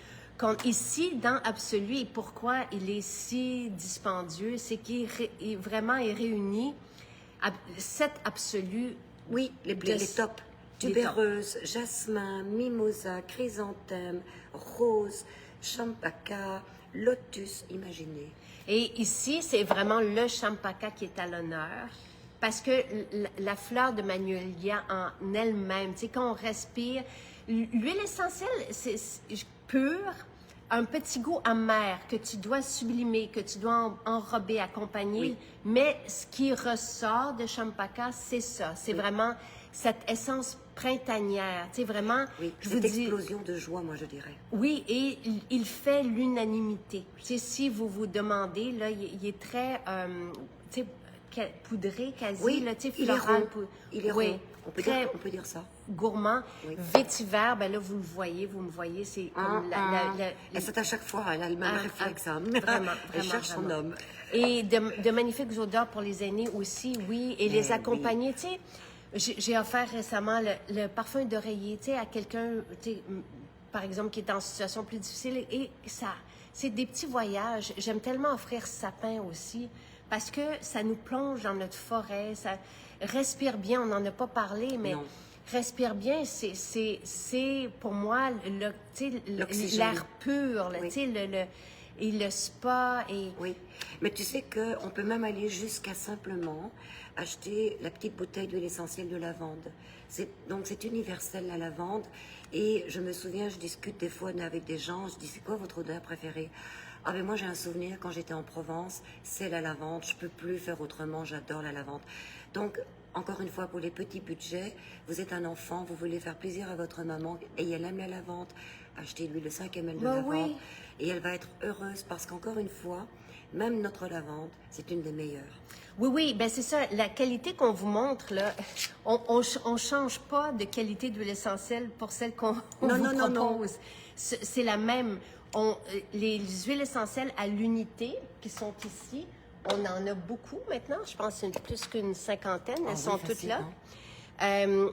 Ici, dans Absolu, et pourquoi il est si dispendieux, c'est qu'il vraiment est réuni 7 absolus. oui, les tops. Les tops. Tubéreuse, jasmin, mimosa, chrysanthème, rose, champaka, lotus, imaginez. Et ici, c'est vraiment le champaka qui est à l'honneur. Parce que la fleur de magnolia en elle-même, tu sais, quand on respire, l'huile essentielle, c'est pure, un petit goût amer que tu dois sublimer, que tu dois enrober, accompagner. Oui. Mais ce qui ressort de champaka, c'est ça. C'est vraiment cette essence printanière. Tu sais, vraiment, Oui, je cette vous dis... explosion de joie, moi, je dirais. Oui, et il fait l'unanimité. Tu sais, si vous vous demandez, là, il est très, tu sais, poudré quasi, Oui, là, tu sais, il est floral. rond. Il est oui, rond. très On peut dire ça. gourmand. Oui. Vétiver, ben là, vous me voyez, c'est comme Et c'est à chaque fois, elle a le même réflexe. Hein. Vraiment, Elle cherche son vraiment. homme. Et de magnifiques odeurs pour les aînés aussi, oui. Et les oui. accompagner, tu sais. J'ai offert récemment le parfum d'oreiller, tu sais, à quelqu'un, tu sais, par exemple, qui est en situation plus difficile. Et ça, c'est des petits voyages. J'aime tellement offrir sapin aussi, parce que ça nous plonge dans notre forêt, ça respire bien. On n'en a pas parlé, mais Non. respire bien, c'est pour moi tu sais, L'oxygène. l'air pur, là, Oui. tu sais, et le spa. Oui, mais tu sais qu'on peut même aller jusqu'à simplement acheter la petite bouteille d'huile essentielle de lavande. Donc c'est universel la lavande. Et je me souviens, je discute des fois avec des gens, je dis c'est quoi votre odeur préférée? Ah ben moi j'ai un souvenir quand j'étais en Provence, c'est la lavande, je peux plus faire autrement, j'adore la lavande. Donc encore une fois pour les petits budgets, vous êtes un enfant, vous voulez faire plaisir à votre maman et elle aime la lavande, achetez-lui le 5 ml de Ben lavande. oui. Et elle va être heureuse parce qu'encore une fois, même notre lavande, c'est une des meilleures. Oui, oui, ben c'est ça. La qualité qu'on vous montre, là, on change pas de qualité d'huile essentielle pour celle qu'on Non, vous non, non, non. propose. C'est la même. Les huiles essentielles à l'unité qui sont ici, on en a beaucoup maintenant. Je pense que c'est plus qu'une cinquantaine. Elles Ah oui, sont toutes là. facilement.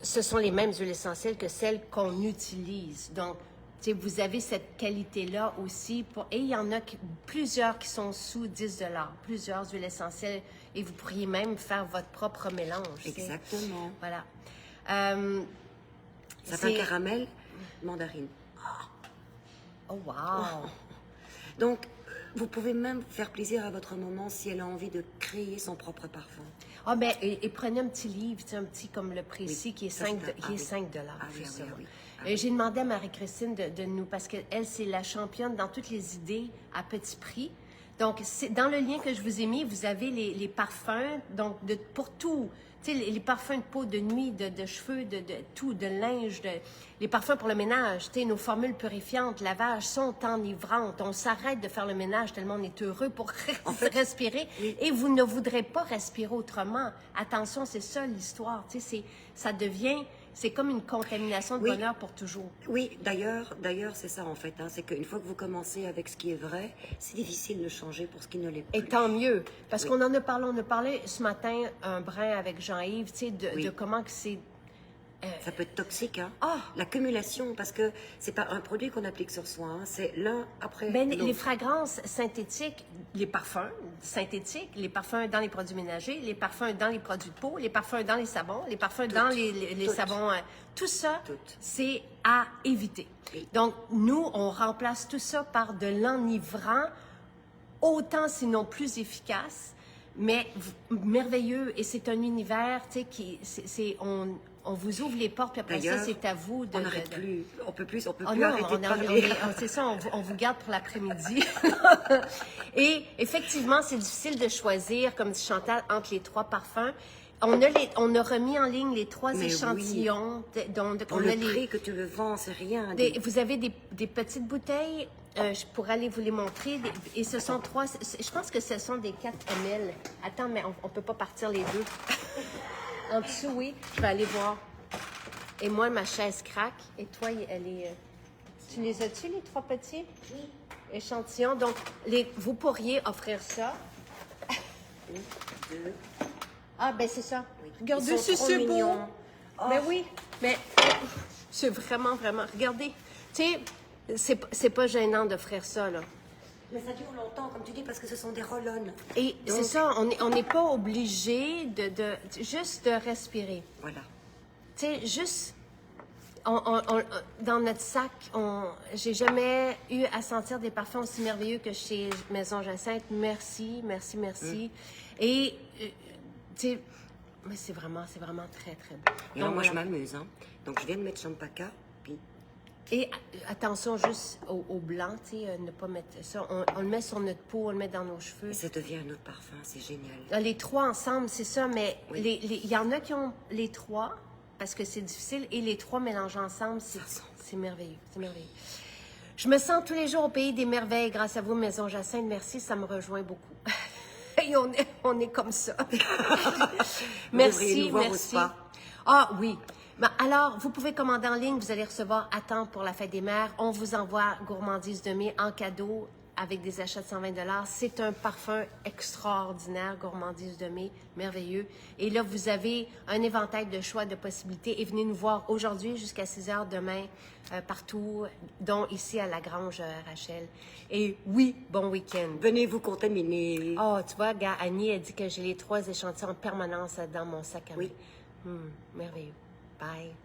Ce sont les mêmes huiles essentielles que celles qu'on utilise. Donc, tu sais, vous avez cette qualité-là aussi. Et il y en a plusieurs qui sont sous 10 $, plusieurs huiles essentielles. Et vous pourriez même faire votre propre mélange. tu sais. Exactement. Voilà. Ça fait un caramel, mandarine. Oh, wow! Donc, vous pouvez même faire plaisir à votre maman si elle a envie de créer son propre parfum. Ah, ben, et prenez un petit livre, tu sais, un petit comme le précis, Oui, qui est ça, 5 c'est un- qui est oui. 5 $. Ah oui, juste ah oui, ça. ah oui. Ah oui. J'ai demandé à Marie-Christine de nous, parce qu'elle, c'est la championne dans toutes les idées à petit prix. Donc, dans le lien que je vous ai mis, vous avez les parfums, donc pour tout. Tu sais, les parfums de peau, de nuit, de cheveux, de tout, de linge, les parfums pour le ménage, tu sais, nos formules purifiantes, lavage, sont enivrantes. On s'arrête de faire le ménage tellement on est heureux pour respirer. oui. Et vous ne voudrez pas respirer autrement. Attention, c'est ça l'histoire. Tu sais, ça devient, c'est comme une contamination de Oui. bonheur pour toujours. Oui, d'ailleurs, c'est ça en fait. Hein, c'est qu'une fois que vous commencez avec ce qui est vrai, c'est difficile de changer pour ce qui ne l'est plus. Et tant mieux, parce Oui. qu'on en a parlé, on a parlé ce matin un brin avec Jean-Yves, tu sais, Oui. de comment que c'est. Ça peut être toxique, hein. Ah! L'accumulation, parce que c'est pas un produit qu'on applique sur soi, hein, c'est l'un après Ben, l'autre. les fragrances synthétiques, les parfums synthétiques, les parfums dans les produits ménagers, les parfums dans les produits de peau, les parfums dans les savons, les parfums dans les Toutes. savons, tout ça, Toutes. c'est à éviter. Oui. Donc, nous, on remplace tout ça par de l'enivrant, autant sinon plus efficace, mais merveilleux. Et c'est un univers, tu sais, on vous ouvre les portes, puis après ça, D'ailleurs, c'est à vous de... on n'arrête plus, on peut plus Oh arrêter non, de parler. c'est ça, on vous garde pour l'après-midi. Et effectivement, c'est difficile de choisir, comme dit Chantal, entre les trois parfums. On a remis en ligne les trois Mais échantillons. Pour le prix que tu le vends, c'est rien. Vous avez des petites bouteilles, je pourrais aller vous les montrer. Et ce sont trois, je pense que ce sont des 4 ml. Attends, mais on ne peut pas partir les deux. En dessous, oui, je vais aller voir. Et moi, ma chaise craque. Et toi, elle est... Tu les as-tu, les trois petits échantillons? Donc, vous pourriez offrir ça. Une, deux. Ah, ben c'est ça. Oui. Regardez, Ils sont trop c'est beau. mignons. Ben oui, mais c'est vraiment, vraiment... Regardez, tu sais, c'est pas gênant d'offrir ça, là. Mais ça dure longtemps, comme tu dis, parce que ce sont des roll-on. Et c'est ça, on n'est pas obligé juste de respirer. Voilà. Tu sais, juste... dans notre sac, j'ai jamais eu à sentir des parfums aussi merveilleux que chez Maison Jacinthe. Merci, merci, merci. Et, tu sais, mais c'est vraiment très, très beau. Et alors, Donc, moi, je voilà. m'amuse. Hein. Donc, je viens de mettre Champaka, puis Et attention juste au blanc, tu sais, ne pas mettre ça. On le met sur notre peau, on le met dans nos cheveux. et ça devient un autre parfum. C'est génial. Les trois ensemble, c'est ça, mais Oui. il y en a qui ont les trois, parce que c'est difficile, et les trois mélangés ensemble, c'est merveilleux. C'est merveilleux. Je me sens tous les jours au pays des merveilles grâce à vous, Maison Jacinthe. Merci, ça me rejoint beaucoup. Et on est comme ça. devriez Merci, nous voir au merci. spa. Ah oui. Ben, alors, vous pouvez commander en ligne, vous allez recevoir à temps pour la fête des mères. On vous envoie Gourmandise de mai en cadeau avec des achats de 120 $. C'est un parfum extraordinaire, Gourmandise de mai, merveilleux. Et là, vous avez un éventail de choix, de possibilités. Et venez nous voir aujourd'hui jusqu'à 6 h demain, partout, dont ici à La Grange, Rachel. Et oui, bon week-end. Venez vous contaminer. Oh, tu vois, gars, Annie a dit que j'ai les 3 échantillons en permanence dans mon sac à main. Oui. Merveilleux. Bye.